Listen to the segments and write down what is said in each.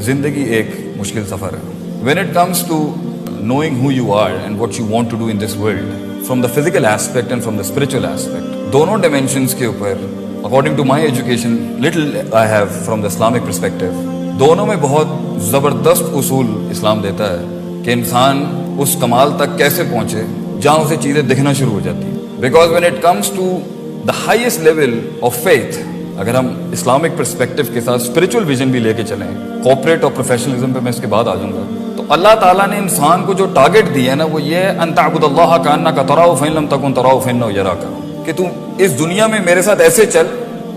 زندگی ایک مشکل سفر ہے. When it comes to knowing who you are and what you want to do in this world, from the physical aspect and from the spiritual aspect, دونوں dimensions کے اوپر according to my education, little I have from the Islamic perspective, دونوں میں بہت زبردست اصول اسلام دیتا ہے کہ انسان اس کمال تک کیسے پہنچے جہاں اسے چیزیں دکھنا شروع ہو جاتی ہیں. Because when it comes to the highest level of faith, اگر ہم اسلامک پرسپیکٹو کے ساتھ اسپرچل ویژن بھی لے کے چلیں, کارپوریٹ اور پروفیشنلزم پہ میں اس کے بعد آ جاؤں گا, تو اللہ تعالیٰ نے انسان کو جو ٹارگٹ دیا ہے نا, وہ یہ ہے ان تعبد اللہ کانک تراہ فإن لم تکن تراہ فإنہ یراک, کہ تو اس دنیا میں میرے ساتھ ایسے چل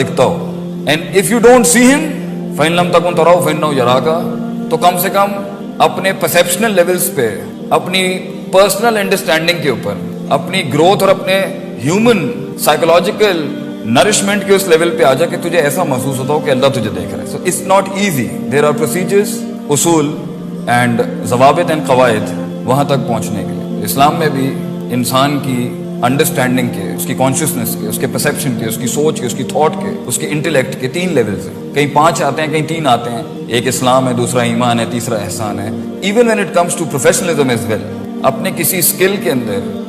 دکھتا ہو. And if you don't see him فإن لم تکن تراہ فإنہ یراک, تو کم سے کم اپنے پرسیپشنل لیولز پہ, اپنی پرسنل انڈرسٹینڈنگ کے اوپر, اپنی گروتھ اور اپنے ہیومن سائیکولوجیکل نرشمنٹ کے اس لیول پہ آ جا کہ تجھے ایسا محسوس ہوتا ہو کہ اللہ تجھے دیکھ رہا ہے. So it's not easy, there are procedures, اصول اینڈ ضوابط اینڈ قواعد وہاں تک پہنچنے کے لیے. اسلام میں بھی انسان کی انڈرسٹینڈنگ کے, اس کی کانشیسنیس کے, اس کے پرسیپشن کے, اس کی سوچ کے, اس کی تھاٹ کے, اس کے انٹلیکٹ کے 3 لیولز ہیں. کہیں 5 آتے ہیں, کہیں 3 آتے ہیں. ایک اسلام ہے, دوسرا ایمان ہے, تیسرا احسان ہے. Even when it comes to professionalism as well, اپنے کسی اسکل کے اندر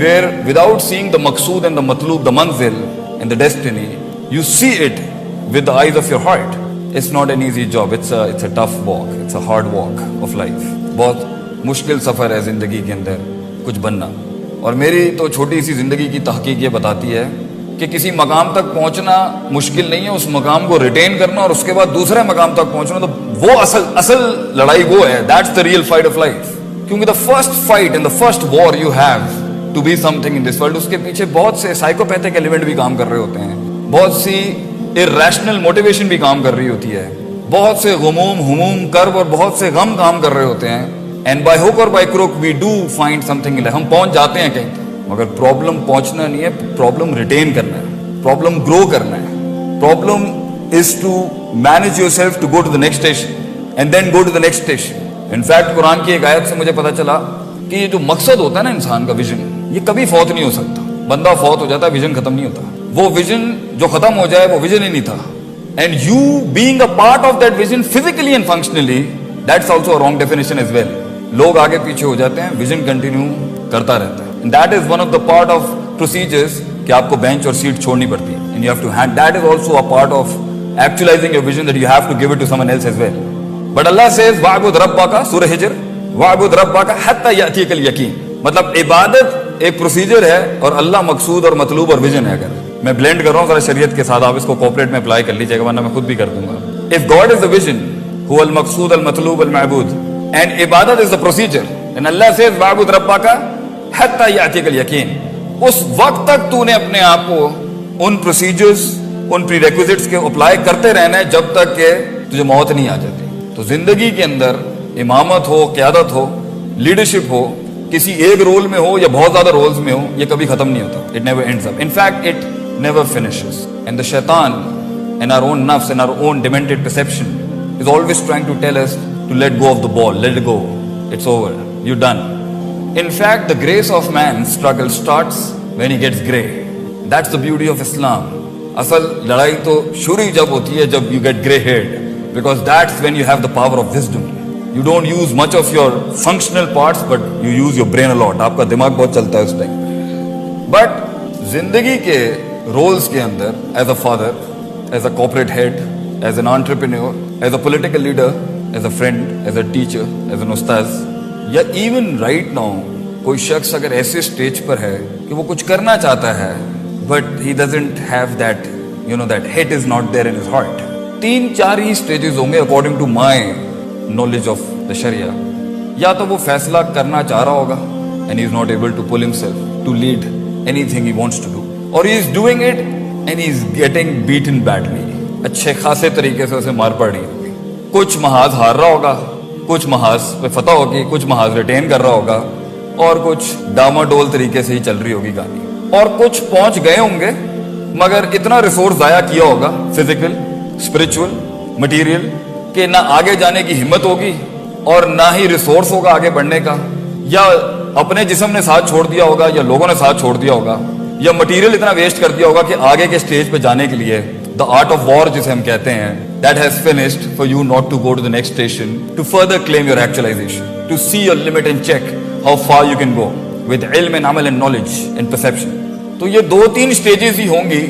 where without seeing the maqsood and the matloob, the manzil and the destiny, you see it with the eyes of your heart. It's not an easy job, it's a tough walk, it's a hard walk of life. بہت مشکل سفر ہے زندگی کے اندر کچھ بننا. اور میری تو چھوٹی سی زندگی کی تحقیق یہ بتاتی ہے کہ کسی مقام تک پہنچنا مشکل نہیں ہے, اس مقام کو ریٹین کرنا اور اس کے بعد دوسرے مقام تک پہنچنا, تو وہ اصل لڑائی وہ ہے. That's the real fight of life. کیونکہ the first fight and the first war you have to be something in this world, اس کے پیچھے بہت سے سائیکوپیتھک ایلیمنٹ بھی کام کر رہے ہوتے ہیں, بہت سی irrational موٹیویشن بھی کام کر رہی ہوتی ہے, بہت سے غموم, ہموم, کرب اور بہت سے غم کام کر رہے ہوتے ہیں. اینڈ بائی ہوک اور by crook we do find something. ہم پہنچ جاتے ہیں کہیں, مگر پرابلم پہنچنا نہیں ہے, پرابلم ریٹین کرنا ہے, پرابلم گرو کرنا ہے. Problem is to manage yourself to go to the next station and then go to the next station. In fact قرآن کی ایک آیت سے مجھے پتا چلا کہ یہ جو مقصد ہوتا ہے نا انسان کا, ویژن, یہ کبھی فوت نہیں ہو سکتا. بندہ فوت ہو جاتا ہے, ویژن ختم نہیں ہوتا. وہ ویژن جو ختم ہو جائے وہ ویژن ہی نہیں تھا. And you being a part of that vision physically and functionally, that's also wrong definition as well. لوگ آگے پیچھے ہو جاتے ہیں, ویژن کنٹینیو کرتا رہتا ہے. That is one of the part of procedures کہ آپ کو بینچ اور سیٹ چھوڑنی پڑتی ہے. And you have to hand, that is also a part of actualising your vision, that you have to give it to someone else as well. But اللہ says وَاعْبُدْ رَبَّكَ, سورہ ہجر, وَاعْبُدْ رَبَّكَ حَتَّى يَأْتِيَكَ الْيَقِينُ. مطلب عبادت ایک پروسیجر ہے اور اللہ مقصود اور مطلوب اور ویژن ہے. اگر میں بلینڈ کر رہا ہوں ذرا شریعت کے ساتھ, آپ اس کو کوپریٹ میں اپلائی کر لیجیے گا, ورنہ میں خود بھی کر دوں گا. If God is the vision, هو المقصود المطلوب المعبود, and عبادت is the procedure, and Allah says وَاعْبُدْ رَبَّكَ حَتَّى يَأْتِيَكَ الْيَقِينُ. اس وقت تک تو نے اپنے آپ کو ان پروسیجرز, ان پری ریکوزٹس کے اپلائی کرتے رہنا ہے جب تک کہ تجھے موت نہیں آ جاتی. تو زندگی کے اندر امامت ہو, قیادت ہو, لیڈرشپ ہو, کسی ایک رول میں ہو یا بہت زیادہ رولز میں ہو, یہ کبھی ختم نہیں ہوتا. It never ends up. In fact, it never finishes. And the shaitan and our own nafs and our own demented perception is always trying to tell us to let go of the ball, let it go. It's over. You're done. In fact, the grace of man's struggle starts when he gets grey. That's the beauty of Islam. اصل لڑائی تو شروع جب ہوتی ہے جب you get grey haired, because that's when you have the power of wisdom. You don't use much of your functional parts, but you use your brain a lot. آپ کا دماغ بہت چلتا ہے اس ٹائم. بٹ زندگی کے رولز کے اندر, as a father, as a corporate head, as an entrepreneur, as a political leader, as a friend, as a teacher, as an استاذ, یا ایون رائٹ ناؤ کوئی شخص اگر ایسے اسٹیج پر ہے کہ وہ کچھ کرنا چاہتا ہے, but he doesn't have that, you know, that hate is not there in his heart. 3-4 ہی اسٹیجز ہوں گے according to my knowledge of the Sharia. یا تو وہ فیصلہ کرنا چاہ رہا ہوگا and he is not able to pull himself to lead anything he wants to do, or he is doing it and he is getting beaten badly. اچھے خاصے طریقے سے اسے مار پڑ رہی ہوگی. کچھ محاذ ہار رہا ہوگا, کچھ محاذ پہ فتح ہوگی, کچھ محاذ ریٹین کر رہا ہوگا, اور کچھ ڈاماڈول طریقے سے ہی چل رہی ہوگی گاڑی, اور کچھ پہنچ گئے ہوں گے مگر اتنا ریسورس ضائع کیا ہوگا, فزیکل, اسپرچل, مٹیریل, کہ نہ آگے جانے کی ہمت ہوگی اور نہ ہی ریسورس ہوگا آگے بڑھنے کا, یا اپنے جسم نے ساتھ چھوڑ دیا ہوگا یا لوگوں نے ساتھ چھوڑ دیا ہوگا, یا مٹیریل اتنا ویسٹ کر دیا ہوگا کہ آگے کے اسٹیج پہ جانے کے لیے دا آرٹ آف وار جسے ہم کہتے ہیں that has finished for you not to go to the next station to further claim your actualization, to see your limit and check how far you can go with ilm and amal and knowledge and perception. تو یہ 2-3 stages ہی ہوں گی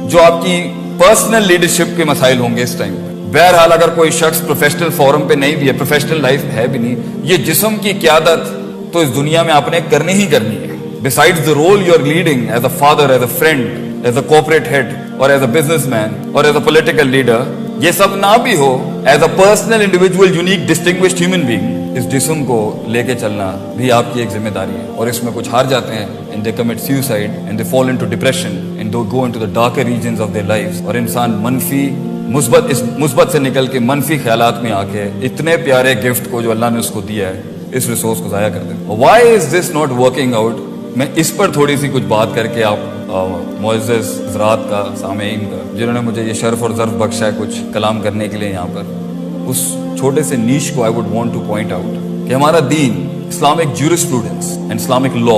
جو آپ کی personal leadership کے مسائل ہوں گے اس ٹائم پہ. بہرحال اگر کوئی شخص پروفیشنل فورم پہ نہیں بھی ہے, پروفیشنل لائف ہے بھی نہیں, یہ جسم کی قیادت تو اس دنیا میں آپ نے کرنی ہی کرنی ہے. Besides the role you are leading as a father, as a friend, as a corporate head or as a businessman or as a political leader, یہ سب نہ بھی ہو, as a personal individual unique distinguished human being, اس جسم کو لے کے چلنا بھی آپ کی ایک ذمہ داری ہے. اور اس میں کچھ ہار جاتے ہیں, and they commit suicide and they fall into depression and they go into the darker regions of their lives. اور انسان مثبت سے نکل کے منفی خیالات میں آ کے اتنے پیارے گفٹ کو جو اللہ نے اس کو دیا ہے, اس ریسورس کو ضائع کر دیں. Why is this not working out? میں اس پر تھوڑی سی کچھ بات کر کے آپ معزز حضرات کا, سامعین کا, جنہوں نے مجھے یہ شرف اور ظرف بخشا ہے کچھ کلام کرنے کے لیے یہاں پر, اس چھوٹے سے نیش کو I would want to point out کہ ہمارا دین, Islamic jurisprudence and Islamic law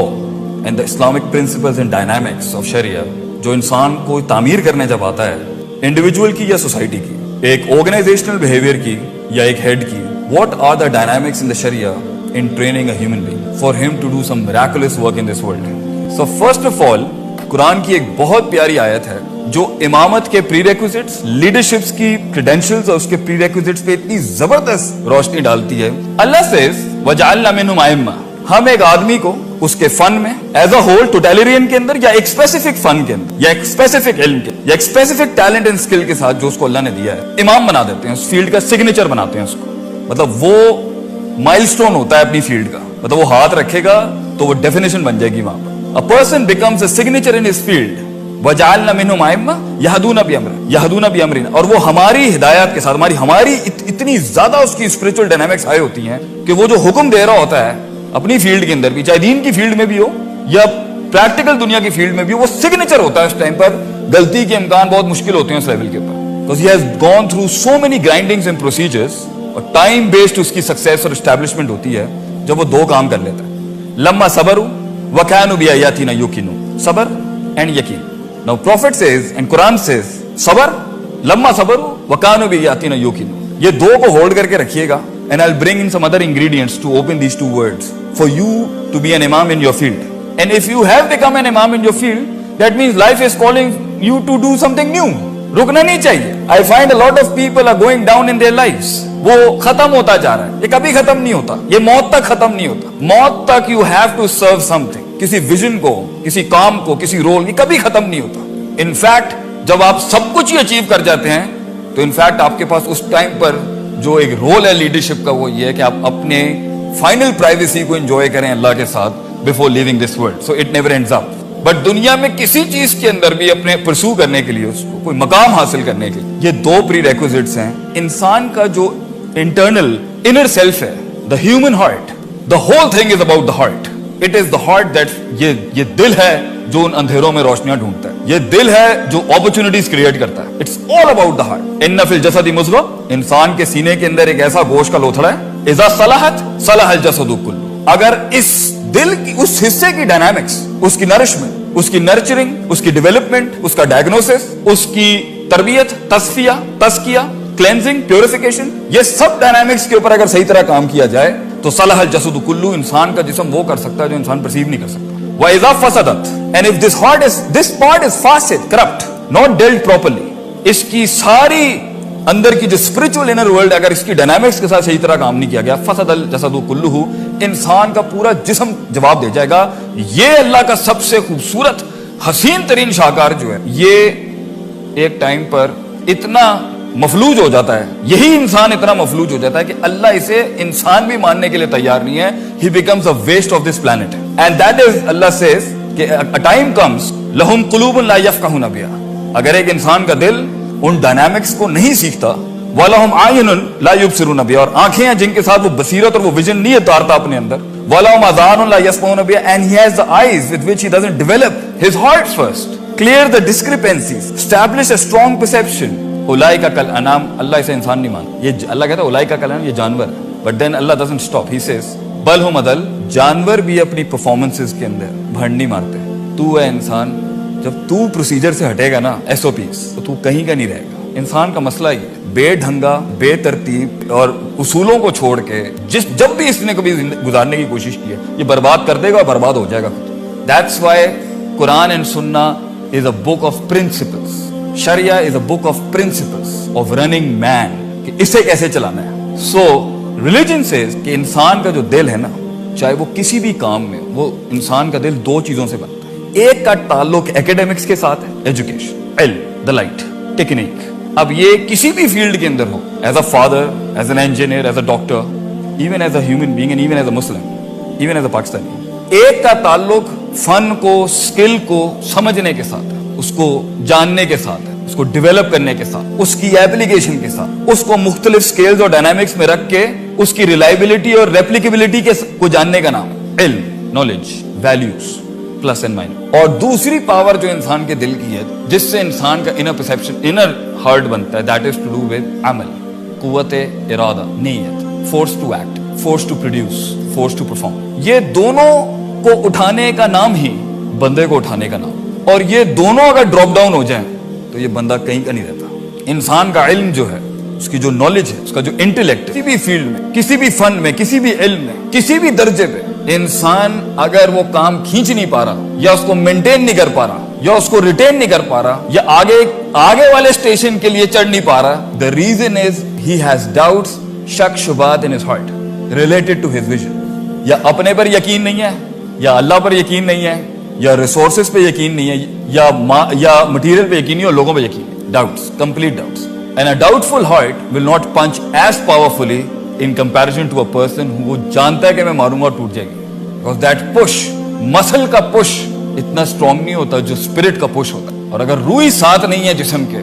and the Islamic principles and dynamics of شریعہ, جو انسان کو تعمیر کرنے جب آتا ہے انڈیویجول کی یا سوسائٹی کی, ایک آرگنائزیشنل بیہیویئر کی یا ایک ہیڈ کی, what are the dynamics in the شریعہ in training a human being for him to do some miraculous work in this world. So first of all, قرآن کی ایک بہت پیاری آیت ہے جو امامت کے پری ریکوزٹس, لیڈرشپس کی کریڈینشلز اور اس کے پری ریکوزٹس پہ اتنی زبردست روشنی ڈالتی ہے. اللہ says وَجَعَلْنَا مِنْهُمْ أَئِمَّةً, ہم ایک آدمی کو اس کے فن میں ایز اے ہول ٹوٹیلرین کے اندر یا ایک اسپیسیفک فن کے اندر یا ایک اسپیسیفک علم کے یا ایک اسپیسیفک ٹیلنٹ اینڈ اسکل کے ساتھ جو اس کو اللہ نے دیا ہے, امام بنا دیتے ہیں, اس فیلڈ کا سگنیچر بناتے ہیں اس کو. مطلب وہ مائل سٹون ہوتا ہے اپنی فیلڈ کا, مطلب وہ ہاتھ رکھے گا تو وہ ڈیفینیشن بن جائے گی وہاں پر. A person becomes a signature in his field. وَجَعَلْنَا مِنْهُمْ أَئِمَّةً يَهْدُونَ بِأَمْرِنَا, اور وہ ہماری ہدایات کے ساتھ, ہماری اتنی زیادہ اس کی اسپرچل ڈائنامکس ہائی ہوتی ہیں کہ وہ جو حکم دے رہا ہوتا ہے اپنی فیلڈ کے اندر بھی, چاہے دین کی فیلڈ میں بھی ہو یا پریکٹیکل دنیا کی فیلڈ میں بھی ہو, وہ سگنیچر ہوتا ہے. اس ٹائم پر غلطی کے امکان بہت مشکل ہوتے ہیں اس لیول کے اوپر, because he has gone through so many grindings and procedures, اور ٹائم بیسڈ اس کی سکسیس اور اسٹیبلشمنٹ ہوتی ہے جب وہ 2 کام کر لیتا ہے. لما صبروا وَكَانُوا بِآيَاتِنَا يُوقِنُونَ, صبر اینڈ یقین. Now Prophet says and Quran says صبر, لما صبروا وَكَانُوا بِآيَاتِنَا يُوقِنُونَ, یہ 2 کو ہولڈ کر کے رکھیے گا. And I'll bring in some other ingredients to open these 2 words for you to be an imam in your field. And if you have become an imam in your field, that means life is calling you to do something new. رکنا نہیں چاہیے. I find a lot of people are going down in their lives. وہ ختم ہوتا جا رہا ہے, یہ کبھی ختم نہیں ہوتا, یہ موت تک ختم نہیں ہوتا. موت تک you have to serve something, کسی ویژن کو, کسی کام کو, کسی رول, یہ کبھی ختم نہیں ہوتا. ان فیکٹ جب آپ سب کچھ ہی اچیو کر جاتے ہیں تو ان فیکٹ آپ کے پاس اس ٹائم پر جو ایک رول ہے لیڈرشپ کا, وہ یہ ہے کہ آپ اپنے فائنل پرائیویسی کو انجوائے کریں اللہ کے ساتھ before leaving this world. So it never ends up. But دنیا میں کسی چیز کے اندر بھی اپنے پرسو کرنے کے لیے, اس کو کوئی مقام حاصل کرنے کے لیے, یہ 2 پری ریکوزٹس ہیں. انسان کا جو انٹرنل انر سیلف ہے, the human heart, the whole thing is about the heart. It is the heart that, یہ دل ہے جو ان اندھیروں میں روشنیاں ڈھونڈتا ہے, یہ دل ہے جو اپرچونٹیز کریٹ کرتا ہے. It's all about the heart. ان فی الجسد مضغہ, انسان کے سینے کے اندر ایک ایسا گوشت کا لوتھڑا ہے, اذا صلحت صلح الجسد کلہ. اگر اس دل کی اس حصے کی ڈائنامکس, اس کی نرشمنٹ, اس کی نرچرنگ, اس کی ڈیولپمنٹ, اس کا ڈائگنوسس, اس کی تربیت, تصفیہ, تزکیہ, کلینزنگ, پیوریفیکیشن, یہ سب ڈائنامکس کے اوپر اگر صحیح طرح کام کیا جائے تو صلح الجسد کلہ, انسان کا جسم وہ کر سکتا ہے جو انسان پرسیو نہیں کر سکتا. وَإِذَا فَسَدَتْ, and if this part is fasid, corrupt, not dealt properly, اس کی ساری اندر کی جو اسپرچل انر ورلڈ اگر اس کی ڈائنامکس کے ساتھ صحیح طرح کام نہیں کیا گیا, فسد الجسد کلہ, انسان کا پورا جسم جواب دے جائے گا. یہ اللہ کا سب سے خوبصورت حسین ترین شاہکار جو ہے, یہ ایک ٹائم پر اتنا مفلوج ہو جاتا ہے, یہی انسان اتنا مفلوج ہو جاتا ہے کہ اللہ اسے انسان بھی ماننے کے لیے تیار نہیں ہے. He becomes a waste of this planet. And that is, Allah says کہ a time comes لَهُمْ قُلُوبٌ لَا يَفْقَهُونَ بِهَا, اگر ایک انسان کا دل ان ڈائنامکس کو نہیں سیکھتا, وَلَهُمْ عَيْنٌ لَا يُبْصِرُونَ بِهَا, اور آنکھیں ہیں جن کے ساتھ وہ بصیرت اور وہ ویژن نہیں اتارتا اپنے اندر, وَلَهُمْ آذَانٌ لَا يَسْمَعُونَ بِهَا, and he has the eyes with which he doesn't develop his heart first, clear the discrepancies, establish a strong perception. اولئک کالانعام, اللہ اسے انسان نہیں مانتا, یہ اللہ کہتا ہے اولئک کالانعام, یہ جانور ہے. But then Allah doesn't stop, he says بل ہم عدل, جانور بھی اپنی پرفارمنسز کے اندر بھڑ نہیں مارتے. تو اے انسان جب تو پروسیجر سے ہٹے گا نا SOPs تو تو کہیں کا نہیں رہے گا. انسان کا مسئلہ یہ بے ڈھنگا بے ترتیب اور اصولوں کو چھوڑ کے جب بھی اس نے کبھی گزارنے کی کوشش کی ہے یہ برباد کر دے گا اور برباد ہو جائے گا. That's why Quran and Sunnah is a book of principles. Sharia is a book of principles of running man. کہ اسے کیسے چلانا ہے. So religion says کہ انسان کا جو دل ہے نا چاہے وہ کسی بھی کام میں وہ انسان کا دل دو چیزوں سے بنتا ہے. ایک کا تعلق ایکیڈیمکس کے ساتھ ہے, ایجوکیشن, علم, دا لائٹ, ٹیکنیک. اب یہ کسی بھی فیلڈ کے اندر ہو, as a father, as an engineer, as a doctor, even as a human being and even as a Muslim, even as a Pakistani. ایک کا تعلق فن کو, اسکل کو سمجھنے کے ساتھ ہے, اس کو جاننے کے ساتھ ہے, اس کو ڈیولپ کرنے کے ساتھ, اس کی ایپلیکیشن کے ساتھ, اس کو مختلف سکیلز اور ڈائنامکس میں رکھ کے اس کی ریلائبلٹی اور ریپلیکیبلٹی کو جاننے کا نام ہے علم, knowledge, values, plus and minus. اور دوسری پاور جو انسان کے دل کی ہے جس سے انسان کا انر پرسیپشن, انر ہارٹ بنتا ہے, that is to do with عمل, قوت ارادہ, نیت, force to act, force to produce, force to perform. یہ دونوں کو اٹھانے کا نام ہی بندے کو اٹھانے کا نام. اور یہ دونوں اگر ڈراپ ڈاؤن ہو جائیں تو یہ بندہ کہیں کا نہیں رہتا. انسان کا علم جو ہے, اس کی جو نالج ہے, اس کا جو انٹلیکٹ, کسی بھی فیلڈ میں, کسی بھی فن میں, کسی بھی علم میں, کسی بھی درجے پہ انسان اگر وہ کام کھینچ نہیں پا رہا یا اس کو مینٹین نہیں کر پا رہا یا اس کو ریٹین نہیں کر پا رہا یا آگے والے اسٹیشن کے لیے چڑھ نہیں پا رہا, the reason is he has doubts, شک شبہات in his heart related to his vision. یا اپنے پر یقین نہیں ہے, یا اللہ پر یقین نہیں ہے, یا ریسورسز پہ یقین نہیں ہے, یا مٹیریل پہ یقین نہیں, اور لوگوں پہ یقین ہے. Doubts, complete doubts. And a doubtful heart will not punch as powerfully in comparison to a person who وہ جانتا ہے کہ میں ماروں گا اور ٹوٹ جائے گی. Because that push, مسل کا push اتنا strong نہیں ہوتا جو spirit کا push ہوتا. اور اگر روح ہی ساتھ نہیں ہے جسم کے,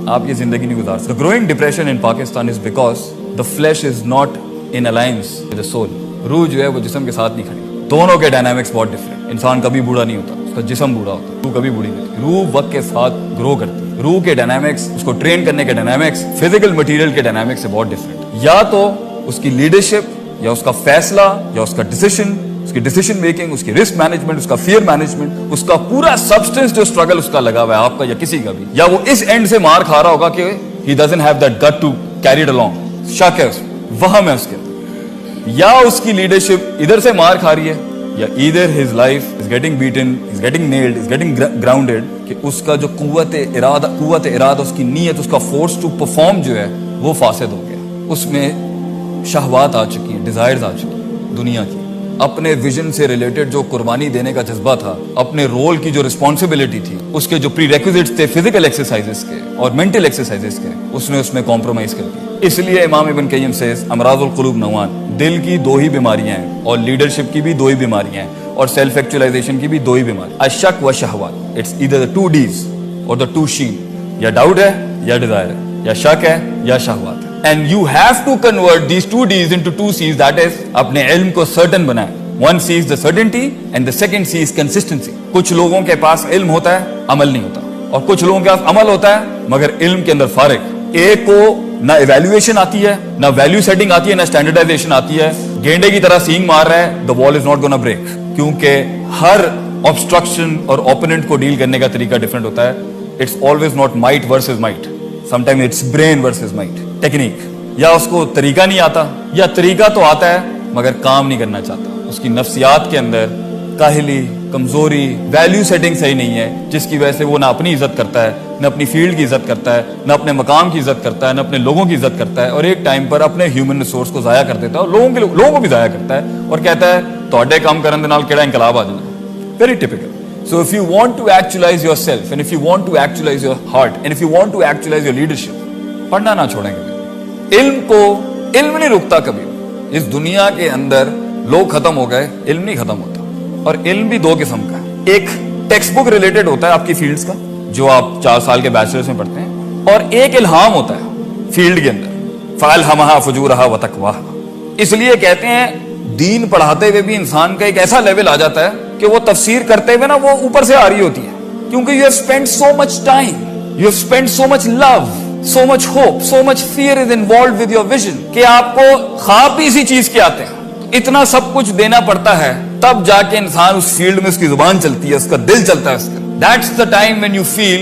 آپ یہ زندگی نہیں گزار سکتے. The growing depression in Pakistan is because the flesh is not in alliance with the soul. روح جو ہے وہ جسم کے ساتھ نہیں کھڑی. دونوں کے ڈائنامکس بہت ڈفرینٹ. انسان کبھی بوڑھا نہیں ہوتا, اس کا جسم بوڑھا ہوتا, روح کبھی بوڑھی نہیں ہوتی. روح وقت کے ساتھ گرو کرتی. روح کے ڈائنامکس, اس کو ٹرین کرنے کے ڈائنامکس فزیکل مٹیریل کے ڈائنامکس سے بہت ڈفرینٹ. یا تو اس کی لیڈرشپ, یا اس کا فیصلہ, یا اس کا ڈیسیشن, اس کی ڈیسیشن میکنگ, اس کی رسک مینجمنٹ, اس کا فیئر مینجمنٹ, اس کا پورا سبسٹنس جو اسٹرگل اس کا لگا ہوا ہے, آپ کا یا کسی کا بھی, یا وہ اس اینڈ سے مار کھا رہا ہوگا کہ he doesn't have that gut to carry it along. شک ہے اس میں, وہم ہے اس کے اندر. یا اس کی لیڈرشپ ادھر سے مار کھا رہی ہے, یا either his life is getting beaten, is getting nailed, is getting grounded, کہ اس کا جو قوت ارادہ, اس کی نیت, اس کا فورس ٹو پرفارم جو ہے وہ فاسد ہو گیا. اس میں شہوات آ چکی ہیں, ڈیزائرز آ چکی ہیں دنیا کی. اپنے ویژن سے ریلیٹڈ جو قربانی دینے کا جذبہ تھا, اپنے رول کی جو رسپانسبلٹی تھی, اس کے جو پری ریکوزٹس تھے فزیکل ایکسرسائزز کے اور مینٹل ایکسرسائزز کے, اس نے اس میں کمپرومائز کر دیا. اس لیے امام ابن قیم سیز امراض القلوب نوعان, دل کی دو ہی بیماریاں ہیں, اور لیڈرشپ کی بھی دو ہی بیماریاں ہیں, اور سیلف ایکچولائزیشن کی بھی دو ہی بیماری. الشک و شہوات, اٹس ایدر the 2 Ds اور the 2 شین. یا ڈاؤٹ ہے یا ڈیزائر ہے, یا شک ہے یا شہوات ہے. And you have to convert these 2 Ds into 2 Cs, that is اپنے علم کو certain بنائیں. One C is the certainty and the second C is consistency. کچھ لوگوں کے پاس علم ہوتا ہے, عمل نہیں ہوتا, اور کچھ لوگوں کے پاس عمل ہوتا ہے مگر علم کے اندر فارغ. ایک کو نہ ایویلویشن آتی ہے, نہ ویلیو سیٹنگ آتی ہے, نہ اسٹینڈرڈائزیشن آتی ہے, گینڈے کی طرح سینگ مار رہا ہے, the wall is not gonna break. کیونکہ ہر obstruction اور opponent کو ڈیل کرنے کا طریقہ ڈفرینٹ ہوتا ہے. It's always not might versus might. Sometimes it's brain versus might. Technique, یا اس کو طریقہ نہیں آتا, یا طریقہ تو آتا ہے مگر کام نہیں کرنا چاہتا. اس کی نفسیات کے اندر کاہلی, کمزوری, ویلیو سیٹنگ صحیح نہیں ہے, جس کی وجہ سے وہ نہ اپنی عزت کرتا ہے, نہ اپنی فیلڈ کی عزت کرتا ہے, نہ اپنے مقام کی عزت کرتا ہے, نہ اپنے لوگوں کی عزت کرتا ہے, اور ایک ٹائم پر اپنے ہیومن ریسورس کو ضائع کر دیتا ہے, اور لوگوں کو بھی ضائع کرتا ہے, اور کہتا ہے تواڈے کام کرن دے نال کیڑا انقلاب آ جانا. Very typical. So if you want to actualize yourself, and if you want to actualize your heart, and if you want to actualize your leadership, پڑھنا نہ چھوڑیں کبھی. علم نہیں رکتا کبھی. اس دنیا کے اندر لوگ ختم ہو گئے, علم نہیں ختم ہوتا. اور علم بھی دو قسم کا ہے. ایک ٹیکسٹ بک ریلیٹڈ ہوتا ہے آپ کی فیلڈز کا, جو آپ 4 سال کے بیچلرز میں پڑھتے ہیں, اور ایک الہام ہوتا ہے فیلڈ کے اندر, فَأَلْهَمَهَا فُجُورَهَا وَتَقْوَاهَا. اس لیے کہتے ہیں دین پڑھاتے ہوئے بھی انسان کا ایک ایسا لیول آ جاتا ہے کہ وہ تفسیر کرتے ہوئے نا وہ اوپر سے آ رہی ہوتی ہے, کیونکہ you have spend so much time, you have spend so much love, so much hope, so much fear is involved with your vision, کہ آپ کو خواب بھی اسی چیز کے آتے ہیں. اتنا سب کچھ دینا پڑتا ہے تب جا کے انسان اس فیلڈ میں اس کی زبان چلتی ہے, اس کا دل چلتا ہے اس کا. That's the time when you feel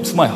It's my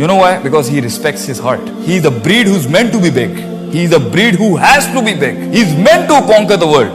You know why? Because he respects his heart. He is a breed who's meant to be big. He is a breed who has to be big. He is meant to conquer the world.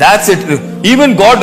That's it. Even God,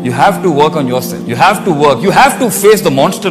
You have to work on yourself. You have to work. You have to face the monster.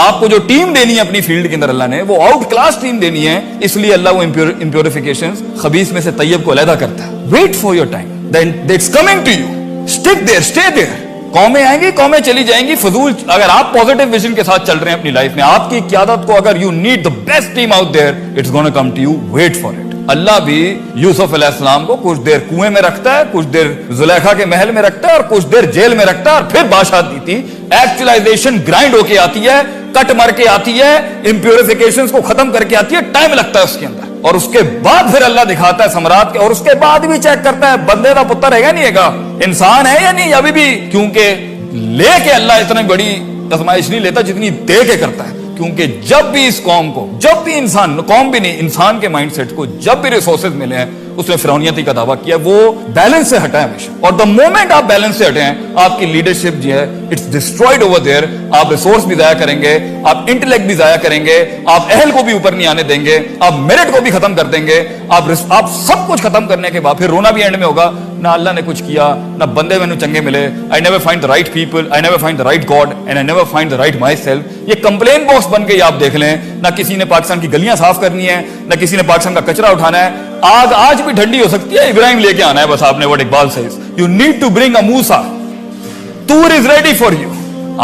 آپ کو جو team دینی ہے اپنی field کے اندر اللہ نے وہ out class team دینی ہے, اس لیے اللہ وہ امپیوریفیکیشنز خبیث میں سے طیب کو علیحدہ کرتا ہے. Wait for your time, then it's coming to you. Stick there, stay there. قومیں آئیں گی, قومیں چلی جائیں گی, فضول. اگر آپ پازیٹیو ویژن کے ساتھ چل رہے ہیں اپنی لائف میں, آپ کی قیادت کو اگر you need the best team out there, it's gonna come to you. Wait for it. اللہ بھی یوسف علیہ السلام کو کچھ دیر کنویں میں رکھتا ہے, کچھ دیر زلیخا کے محل میں رکھتا ہے, اور کچھ دیر جیل میں رکھتا ہے, اور پھر بادشاہ دیتی. ایکچولائزیشن گرائنڈ ہو کے آتی ہے, کٹ مر کے آتی ہے, امپیوریفیکیشنز کو ختم کر کے آتی ہے, ٹائم لگتا ہے اس کے اندر, اور اس کے بعد پھر اللہ دکھاتا ہے ثمرات کے, اور اس کے بعد بھی چیک کرتا ہے بندے کا پتر ہے یا نہیں ہے گا, انسان ہے یا نہیں ابھی بھی. کیونکہ لے کے اللہ اتنی بڑی آزمائش نہیں لیتا جتنی دے کے کرتا ہے. کیونکہ جب بھی اس قوم کو, جب بھی انسان, قوم بھی نہیں, انسان کے مائنڈ سیٹ کو جب بھی ریسورسز ملے ہیں اس میں فرعونیتی کا دعویٰ کیا, وہ بیلنس سے ہٹا ہے ہمیشہ. اور دا مومنٹ آپ بیلنس سے ہٹے ہیں, آپ کی لیڈرشپ جو ہے اٹس ڈسٹرائڈ اوور دیئر. آپ ریسورس بھی ضائع کریں گے, آپ انٹلیکٹ بھی ضائع کریں گے, آپ اہل کو بھی اوپر نہیں آنے دیں گے, آپ میرٹ کو بھی ختم کر دیں گے, آپ سب کچھ ختم کرنے کے بعد پھر رونا بھی اینڈ میں ہوگا, نہ اللہ نے کچھ کیا, نہ بندے میں چنگے ملے. I never find the right people, I never find the right God, and I never find the right myself. یہ کمپلین باکس بن کے آپ دیکھ لیں, نہ کسی نے پاکستان کی گلیاں صاف کرنی ہے, نہ کسی نے پاکستان کا کچرا اٹھانا ہے. آج بھی ٹھنڈی ہو سکتی ہے, ابراہیم لے کے آنا ہے بس آپ نے. what Iqbal says, you need to bring a Musa, Tur is ready for you.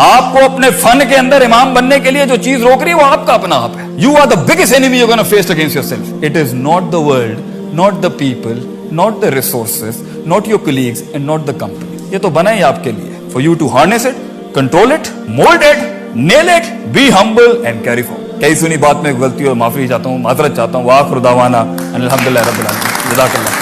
آپ کو اپنے فن کے اندر امام بننے کے لیے جو چیز روک رہی ہے وہ آپ کا اپنا آپ ہے. You are the biggest enemy you're going to face against yourself. It is not the world, not the people, not the resources, not your colleagues, and not the company. یہ تو بنا ہی آپ کے لیے. For you to harness it, control it, mold it, nail it, be humble and carry forward. کئی سنی بات میں غلطی اور معافی چاہتا ہوں, معذرت چاہتا ہوں. وآخر دعوانا الحمدللہ رب العالمین. جزاک اللہ.